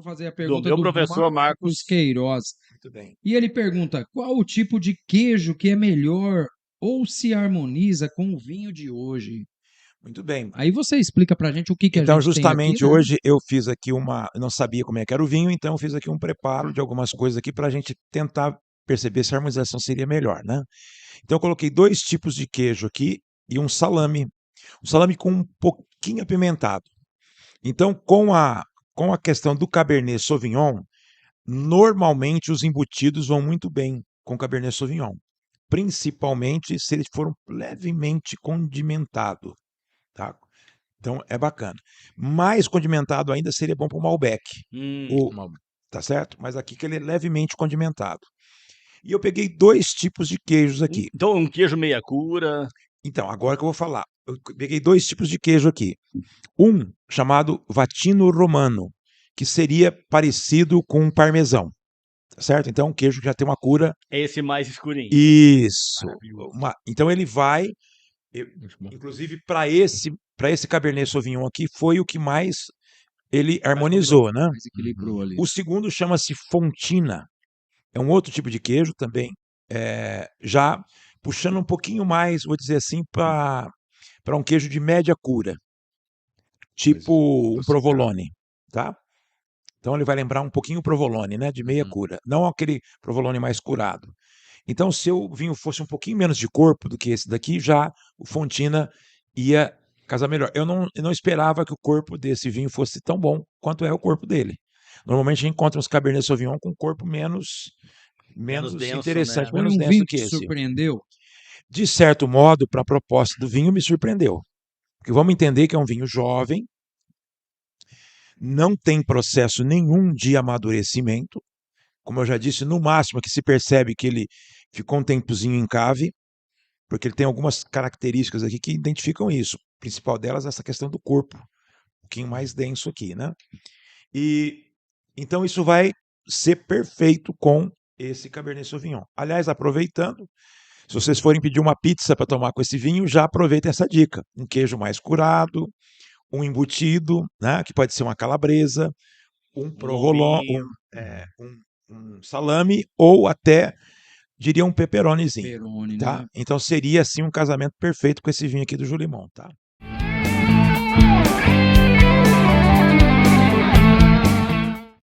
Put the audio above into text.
eu fazer a do pergunta meu do professor Marcos Marcos. Queiroz. Muito bem. E ele pergunta: qual o tipo de queijo que é melhor ou se harmoniza com o vinho de hoje? Muito bem. Aí você explica pra gente o que a Então, gente tem aqui, justamente né? hoje eu fiz aqui eu não sabia como é que era o vinho, então eu fiz aqui um preparo de algumas coisas aqui para a gente tentar perceber se a harmonização seria melhor, né? Então eu coloquei 2 tipos de queijo aqui e um salame com um pouquinho apimentado. Então, com a questão do Cabernet Sauvignon, normalmente os embutidos vão muito bem com Cabernet Sauvignon, principalmente se eles foram levemente condimentados, tá? Então é bacana. Mais condimentado ainda seria bom para o Malbec, tá certo? Mas aqui que ele é levemente condimentado. E eu peguei 2 tipos de queijos aqui. Então, um queijo meia cura. Então, agora que eu vou falar. Eu peguei 2 tipos de queijo aqui. Um chamado Vatino Romano, que seria parecido com um parmesão, tá certo? Então, um queijo que já tem uma cura. É esse mais escurinho. Isso. Maravilhoso. Então ele vai, inclusive para esse Cabernet Sauvignon aqui foi o que mais ele harmonizou, né? Mais equilibrou ali. O segundo chama-se Fontina. É um outro tipo de queijo também, já puxando um pouquinho mais, vou dizer assim, para um queijo de média cura, tipo um provolone, tá? Então ele vai lembrar um pouquinho o provolone, né, de meia cura, não aquele provolone mais curado. Então, se o vinho fosse um pouquinho menos de corpo do que esse daqui, já o Fontina ia casar melhor. Eu não esperava que o corpo desse vinho fosse tão bom quanto é o corpo dele. Normalmente a gente encontra uns Cabernet Sauvignon com corpo menos denso, interessante, né? Foi menos um denso vinho que que te esse. surpreendeu? De certo modo, para a proposta do vinho, me surpreendeu. Porque vamos entender que é um vinho jovem, não tem processo nenhum de amadurecimento. Como eu já disse, no máximo que se percebe que ele ficou um tempozinho em cave, porque ele tem algumas características aqui que identificam isso. A principal delas é essa questão do corpo, um pouquinho mais denso aqui, né? E então isso vai ser perfeito com esse Cabernet Sauvignon. Aliás, aproveitando, se vocês forem pedir uma pizza para tomar com esse vinho, já aproveitem essa dica. Um queijo mais curado, um embutido, né, que pode ser uma calabresa, um provolone, um salame ou até, diria, um pepperonizinho. Peroni, Tá? né? Então seria assim um casamento perfeito com esse vinho aqui do Julimão, tá?